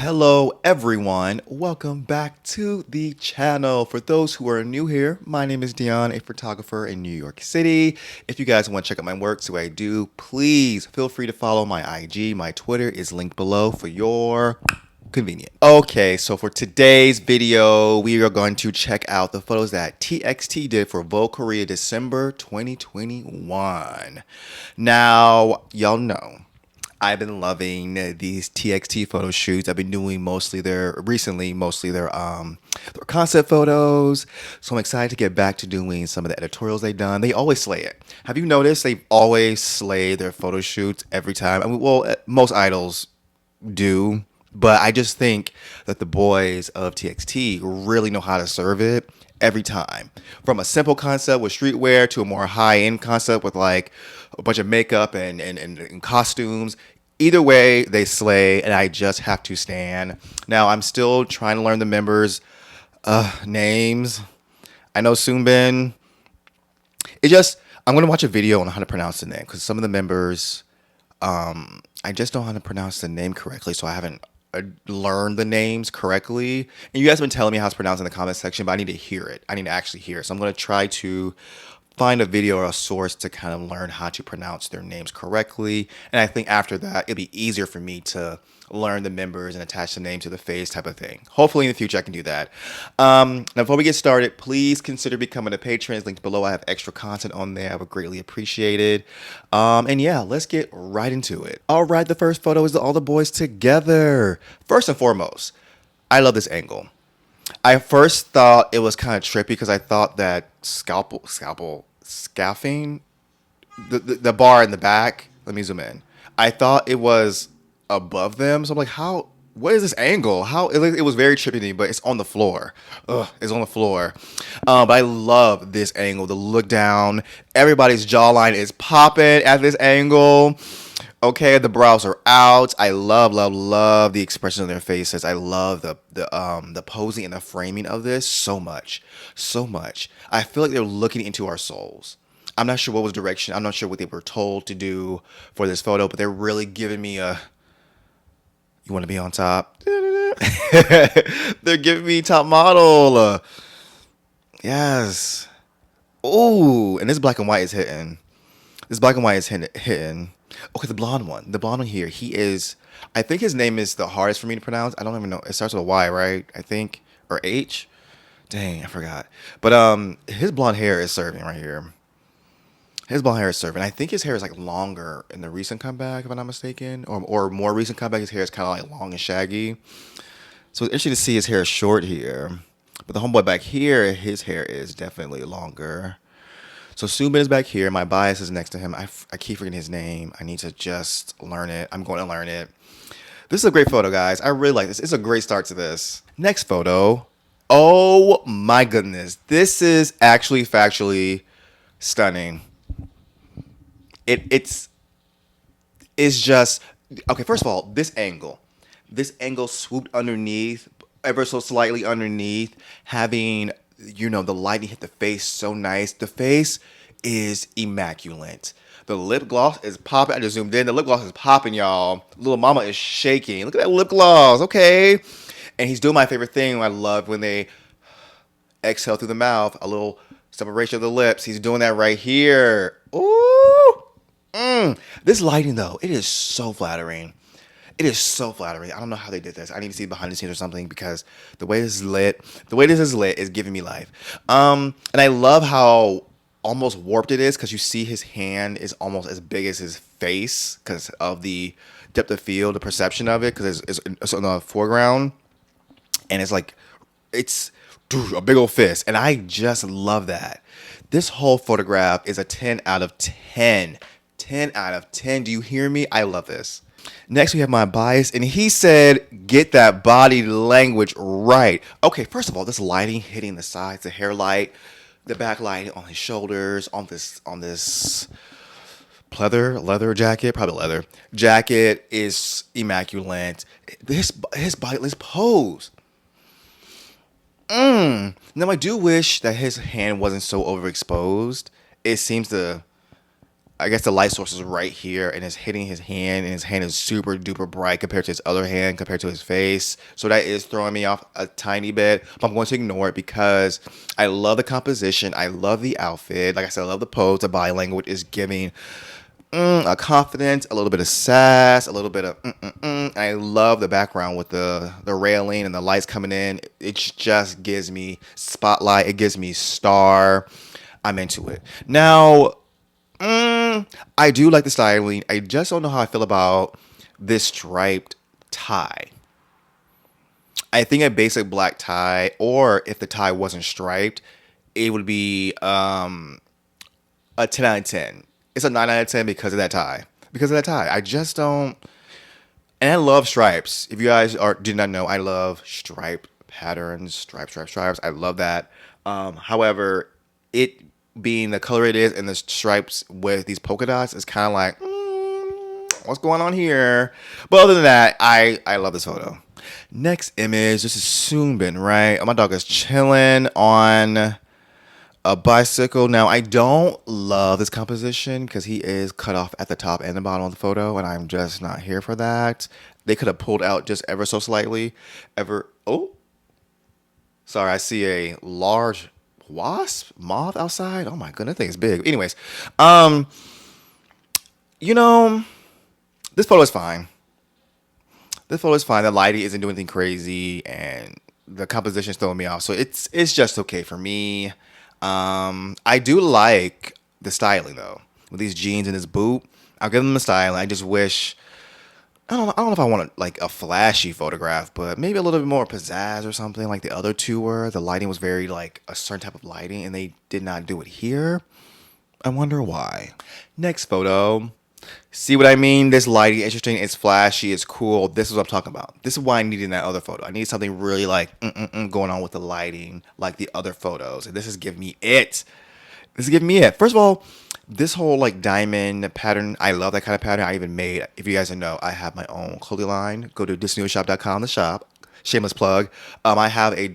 Hello everyone, welcome back to the channel. For those who are new here, my name is Dion, a photographer in New York City. If you guys want to check out my work, see what I do, please feel free to follow my IG. My Twitter is linked below for your convenience. Okay, so for today's video, we are going to check out the photos that TXT did for Vogue Korea December 2021. Now, y'all know I've been loving these TXT photo shoots. I've been doing mostly their concept photos. So I'm excited to get back to doing some of the editorials they've done. They always slay it. Have you noticed they always slay their photo shoots every time? I mean, well, most idols do, but I just think that the boys of TXT really know how to serve it every time. From a simple concept with streetwear to a more high-end concept with like a bunch of makeup and costumes. Either way, they slay, and I just have to stand. Now, I'm still trying to learn the members' names. I know Soonbin. I'm going to watch a video on how to pronounce the name, because some of the members, I just don't know how to pronounce the name correctly, so I haven't learned the names correctly. And you guys have been telling me how it's pronounced in the comment section, but I need to hear it. I need to actually hear it. So I'm going to try to find a video or a source to kind of learn how to pronounce their names correctly. And I think after that, it'll be easier for me to learn the members and attach the name to the face type of thing. Hopefully in the future I can do that. Now before we get started, please consider becoming a patron. It's linked below. I have extra content on there. I would greatly appreciate it. And yeah, let's get right into it. All right, the first photo is all the boys together. First and foremost, I love this angle. I first thought it was kind of trippy because I thought that scaffing, the bar in the back, let me zoom in. I thought it was above them. So I'm like, what is this angle? It was very trippy to me, but it's on the floor. It's on the floor. But I love this angle, the look down. Everybody's jawline is popping at this angle. Okay, the brows are out. I love the expression of their faces. I love the posing and the framing of this so much. I feel like they're looking into our souls. I'm not sure what was direction. I'm not sure what they were told to do for this photo, but they're really giving me a, you want to be on top? They're giving me top model. Yes. Ooh, and this black and white is hitting. Hitting. Okay, the blonde one here, I think his name is the hardest for me to pronounce. I don't even know. It starts with a Y, right? I think, or H. Dang, I forgot. But his blonde hair is serving right here. I think his hair is like longer in the recent comeback, if I'm not mistaken, or more recent comeback. His hair is kind of like long and shaggy. So it's interesting to see his hair short here. But the homeboy back here, his hair is definitely longer. So Soonbin is back here. My bias is next to him. I keep forgetting his name. I need to just learn it. I'm going to learn it. This is a great photo, guys. I really like this. It's a great start to this. Next photo. Oh my goodness. This is actually factually stunning. It's just, okay, first of all, this angle swooped underneath, ever so slightly underneath, having, the lighting hit the face so nice. The face is immaculate. The lip gloss is popping. I just zoomed in. The lip gloss is popping, y'all. Little mama is shaking. Look at that lip gloss, okay? And he's doing my favorite thing. I love when they exhale through the mouth, a little separation of the lips. He's doing that right here. Ooh. This lighting, though, it is so flattering. I don't know how they did this. I need to see behind the scenes or something, because the way this is lit is giving me life. And I love how almost warped it is, because you see his hand is almost as big as his face because of the depth of field, the perception of it, because it's on the foreground, and it's a big old fist, and I just love that. This whole photograph is a 10 out of 10. 10 out of 10. Do you hear me? I love this. Next, we have my bias, and he said, get that body language right. Okay, first of all, this lighting hitting the sides, the hair light, the backlight on his shoulders, on this leather jacket, probably leather jacket is immaculate. His body, let's pose. Now, I do wish that his hand wasn't so overexposed. It seems to I guess the light source is right here and it's hitting his hand, and his hand is super duper bright compared to his other hand, compared to his face. So that is throwing me off a tiny bit, but I'm going to ignore it because I love the composition. I love the outfit. Like I said, I love the pose. The body language is giving a confidence, a little bit of sass, a little bit of I love the background with the railing and the lights coming in. It just gives me spotlight. It gives me star. I'm into it. Now, I do like the styling. I just don't know how I feel about this striped tie. I think a basic black tie, or if the tie wasn't striped, it would be a 10 out of 10. It's a 9 out of 10 because of that tie. Because of that tie. I just don't. And I love stripes. If you guys did not know, I love stripe patterns, stripes. I love that. However, it being the color it is and the stripes with these polka dots is kind of like, what's going on here? But other than that, I love this photo. Next image. This is Soonbin, right? My dog is chilling on a bicycle. Now, I don't love this composition because he is cut off at the top and the bottom of the photo, and I'm just not here for that. They could have pulled out just ever so slightly. Oh, sorry, I see a large moth outside. Oh my goodness, that thing's big. Anyways, you know, this photo is fine. This photo is fine. The lighting isn't doing anything crazy, and the composition is throwing me off. So it's just okay for me. I do like the styling though, with these jeans and this boot. I'll give them the styling. I just wish I don't know if I want like a flashy photograph, but maybe a little bit more pizzazz or something like the other two were. The lighting was very like a certain type of lighting, and they did not do it here. I wonder why. Next photo. See what I mean? This lighting, interesting. It's flashy. It's cool. This is what I'm talking about. This is why I needed in that other photo. I need something really like going on with the lighting, like the other photos. And this is giving me it. This is giving me it. First of all, this whole like diamond pattern, I love that kind of pattern. I even made, if you guys don't know, I have my own clothing line. Go to disneyshop.com, the shop. Shameless plug. I have a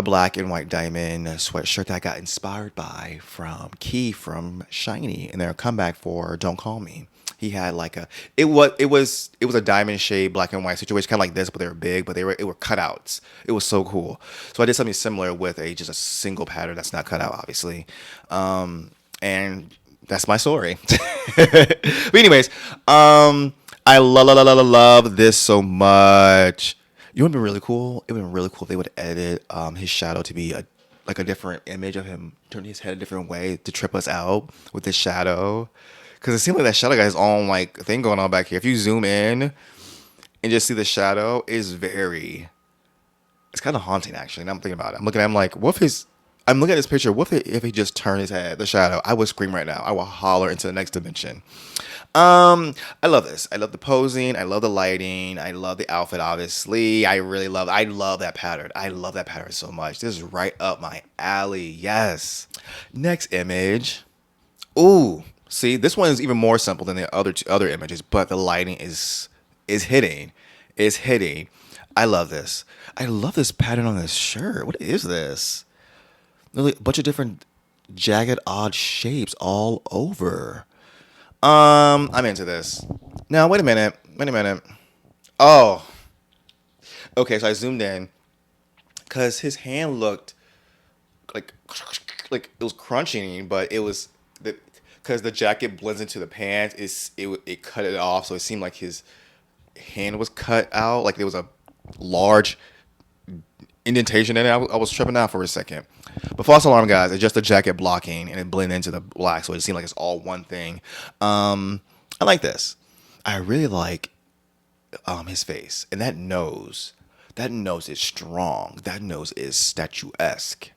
black and white diamond sweatshirt that I got inspired by from Key from Shiny in their comeback for Don't Call Me. He had like it was a diamond shade black and white situation, kind of like this, but they were big, but it were cutouts. It was so cool. So I did something similar with just a single pattern that's not cut out, obviously, and that's my story. But anyways, I love this so much. You know, it'd been really cool. It would have been really cool if they would edit his shadow to be a different image of him turning his head a different way to trip us out with his shadow. Because it seems like that shadow guy has own like thing going on back here. If you zoom in and just see the shadow, it's kind of haunting actually. Now I'm thinking about it. I'm looking at him like, I'm looking at this picture. What if he just turned his head, the shadow? I would scream right now. I will holler into the next dimension. I love this. I love the posing. I love the lighting. I love the outfit, obviously. I love that pattern. I love that pattern so much. This is right up my alley. Yes. Next image. Ooh, see, this one is even more simple than the other images, but the lighting is hitting. Is hitting. I love this. I love this pattern on this shirt. What is this? Really, a bunch of different jagged, odd shapes all over. I'm into this. Now, wait a minute. Oh, okay. So I zoomed in because his hand looked like it was crunching, but it was because the jacket blends into the pants. It cut it off, so it seemed like his hand was cut out, like there was a large indentation in it. I was tripping out for a second. But false alarm, guys. It's just the jacket blocking, and it blended into the black, so it seemed like it's all one thing. I like this. I really like his face, and that nose. That nose is strong. That nose is statuesque.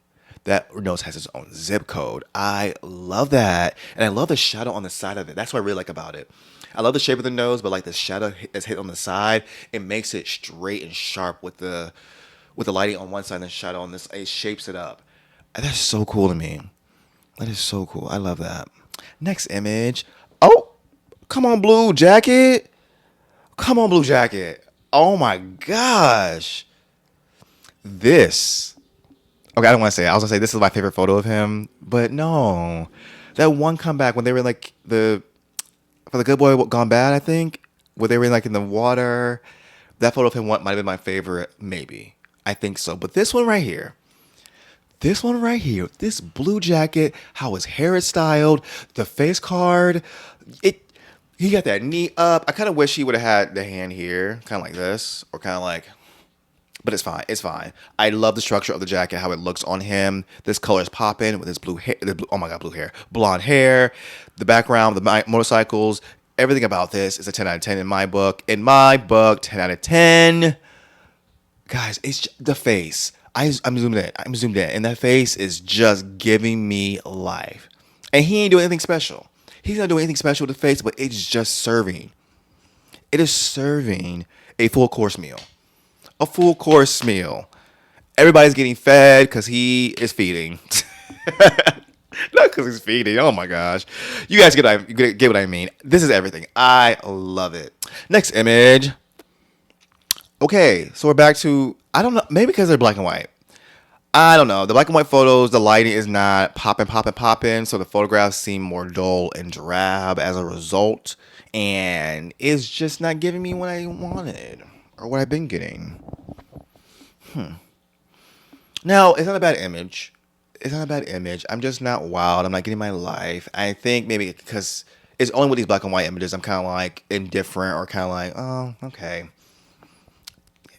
That nose has its own zip code. I love that, and I love the shadow on the side of it. That's what I really like about it. I love the shape of the nose, but like the shadow that's hit on the side, it makes it straight and sharp with the lighting on one side and the shadow on this. It shapes it up. And that's so cool to me. That is so cool. I love that. Next image. Oh, come on, blue jacket. Come on, blue jacket. Oh my gosh. This. Okay, I don't want to say it. I was going to say this is my favorite photo of him, but no. That one comeback when they were in like the for the Good Boy Gone Bad, I think, where they were like in the water. That photo of him might have been my favorite, maybe. I think so. But this one right here, this blue jacket, how his hair is styled, the face card, it. He got that knee up. I kind of wish he would have had the hand here, kind of like this, or kind of like. But it's fine. It's fine. I love the structure of the jacket, how it looks on him. This color is popping with his blue hair. Oh my god, blue hair, blonde hair. The background, the motorcycles, everything about this is a 10 out of 10 in my book. In my book, 10 out of 10. Guys, it's the face. I'm zoomed in. I'm zoomed in, and that face is just giving me life. And he ain't doing anything special. He's not doing anything special with the face, but it's just serving. It is serving a full course meal. A full course meal. Everybody's getting fed because he is feeding. Not because he's feeding. Oh my gosh. You guys get what I mean. This is everything. I love it. Next image. Okay, so we're back to, I don't know, maybe because they're black and white. I don't know. The black and white photos, the lighting is not popping. So the photographs seem more dull and drab as a result. And it's just not giving me what I wanted or what I've been getting. Now, it's not a bad image. It's not a bad image. I'm just not wild. I'm not getting my life. I think maybe because it's only with these black and white images, I'm kind of like indifferent or kind of like, oh, okay.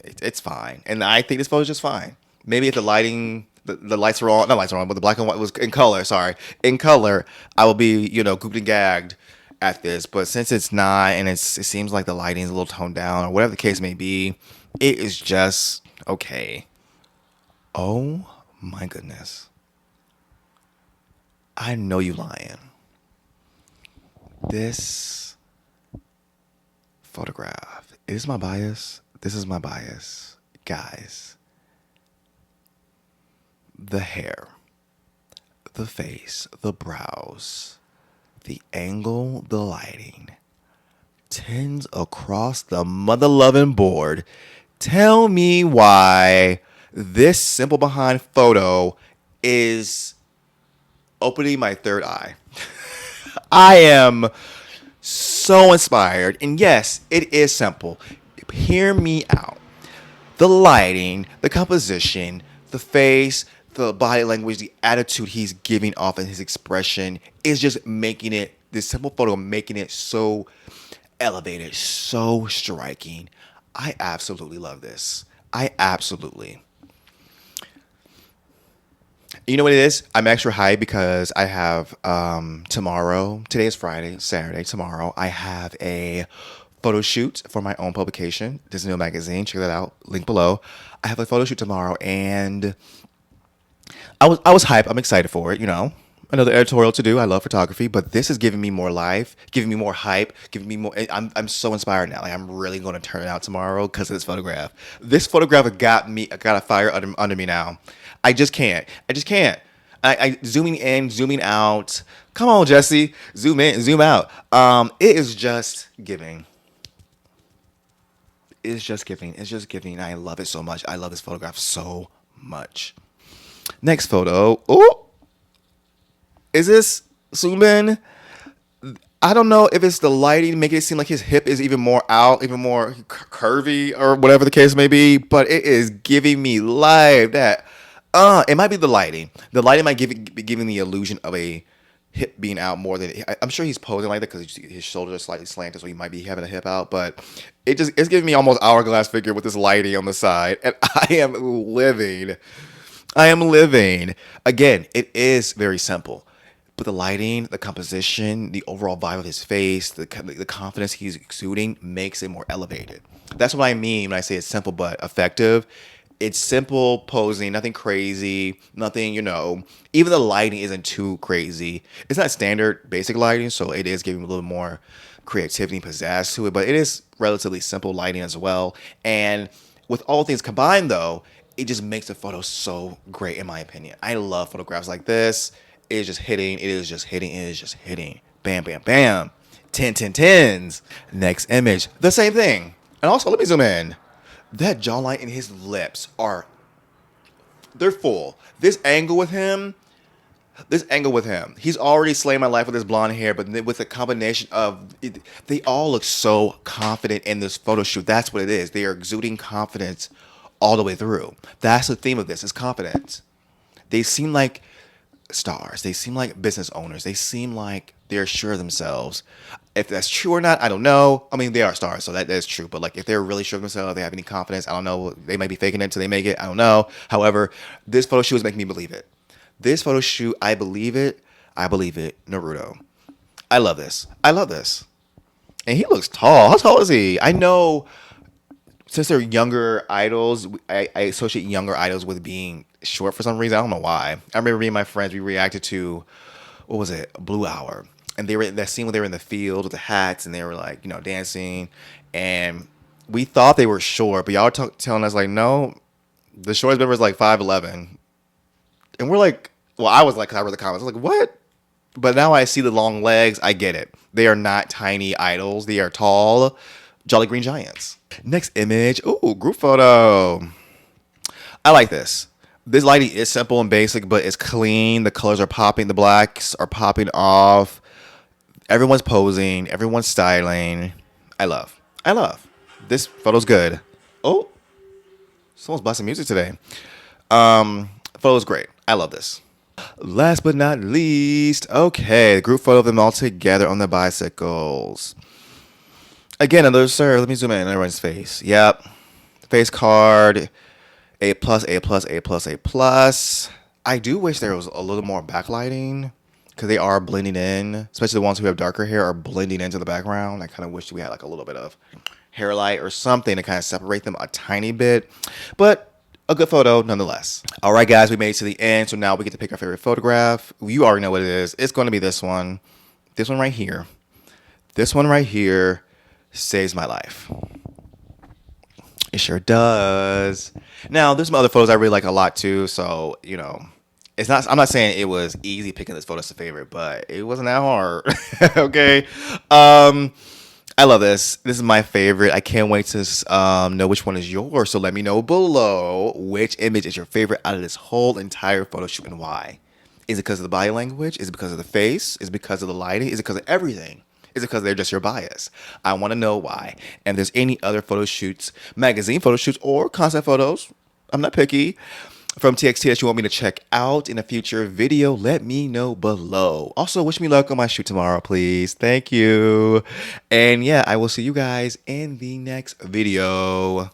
It's fine. And I think this photo is just fine. Maybe if the lighting, the lights are on, not lights are on, but the black and white was in color, sorry. In color, I will be, gooped and gagged at this. But since it's not, and it seems like the lighting is a little toned down, or whatever the case may be, it is just okay. Oh my goodness. I know you lying. This photograph is my bias. This is my bias. Guys. The hair, the face, the brows, the angle, the lighting, tins across the mother-loving board. Tell me why this simple behind photo is opening my third eye. I am so inspired. And yes, it is simple. Hear me out. The lighting, the composition, the face, the body language, the attitude he's giving off and his expression is just making it, this simple photo, making it so elevated, so striking. I absolutely love this. I absolutely. You know what it is? I'm extra hyped because I have tomorrow, today is Friday, Saturday, tomorrow, I have a photo shoot for my own publication, Disney Magazine. Check that out, link below. I have a photo shoot tomorrow, and I was hyped. I'm excited for it, Another editorial to do. I love photography, but this is giving me more life, giving me more hype, giving me more. I'm so inspired now. Like, I'm really going to turn it out tomorrow because of this photograph. This photograph got a fire under me now. I just can't. I zooming in, zooming out. Come on, Jesse. Zoom in, zoom out. It is just giving. It's just giving. I love it so much. I love this photograph so much. Next photo. Oh, is this Soomben? I don't know if it's the lighting making it seem like his hip is even more out, even more curvy, or whatever the case may be. But it is giving me life. It might be the lighting. The lighting might be giving the illusion of a hip being out more than I'm sure he's posing like that because his shoulders are slightly slanted, so he might be having a hip out. But it's giving me almost hourglass figure with this lighting on the side, and I am living. Again, it is very simple, but the lighting, the composition, the overall vibe of his face, the confidence he's exuding makes it more elevated. That's what I mean when I say it's simple but effective. It's simple posing, nothing crazy, nothing, even the lighting isn't too crazy. It's not standard basic lighting, so it is giving a little more creativity and pizzazz to it, but it is relatively simple lighting as well. And with all things combined, though, it just makes the photo so great, in my opinion. I love photographs like this. It is just hitting. Bam, bam, bam. 10, 10, 10s. Next image, the same thing. And also, let me zoom in. That jawline and his lips they're full. This angle with him, This angle with him, he's already slaying my life with his blonde hair, but then with a combination of they all look so confident in this photo shoot. That's what it is. They are exuding confidence all the way through. That's the theme of this, is confidence. They seem like stars. They seem like business owners. They seem like they're sure of themselves. If that's true or not, I don't know. I mean, they are stars, so that is true. But like, if they're really sure of themselves, they have any confidence, I don't know. They might be faking it until they make it. I don't know. However, this photo shoot is making me believe it. This photo shoot, I believe it. I believe it. Naruto. I love this. I love this. And he looks tall. How tall is he? I know since they're younger idols, I associate younger idols with being short for some reason. I don't know why. I remember me and my friends, we reacted to, what was it? Blue Hour. And they were in that scene where they were in the field with the hats and they were like, you know, dancing. And we thought they were short, but y'all were telling us like, no, the shortest member is like 5'11". And we're like, well, I was like, 'cause I read the comments, I was like, what? But now I see the long legs. I get it. They are not tiny idols. They are tall, Jolly Green Giants. Next image. Ooh, group photo. I like this. This lighting is simple and basic, but it's clean. The colors are popping. The blacks are popping off. Everyone's posing. Everyone's styling. I love. I love. This photo's good. Oh, someone's blasting music today. Photo's great. I love this. Last but not least, okay, the group photo of them all together on the bicycles. Again, another sir. Let me zoom in on everyone's face. Yep. Face card. A plus, A plus, A plus, A plus. I do wish there was a little more backlighting because they are blending in, especially the ones who have darker hair are blending into the background. I kind of wish we had like a little bit of hair light or something to kind of separate them a tiny bit. But a good photo nonetheless. All right, guys, we made it to the end. So now we get to pick our favorite photograph. You already know what it is. It's going to be this one. This one right here. This one right here saves my life. It sure does. Now, there's some other photos I really like a lot too. So, you know, it's not. I'm not saying it was easy picking this photo as a favorite, but it wasn't that hard. Okay. I love this. This is my favorite. I can't wait to know which one is yours. So let me know below which image is your favorite out of this whole entire photo shoot and why. Is it because of the body language? Is it because of the face? Is it because of the lighting? Is it because of everything? Is it because they're just your bias? I want to know why. And if there's any other photo shoots, magazine photo shoots, or concept photos, I'm not picky, from TXT that you want me to check out in a future video, let me know below. Also, wish me luck on my shoot tomorrow, please. Thank you. And yeah, I will see you guys in the next video.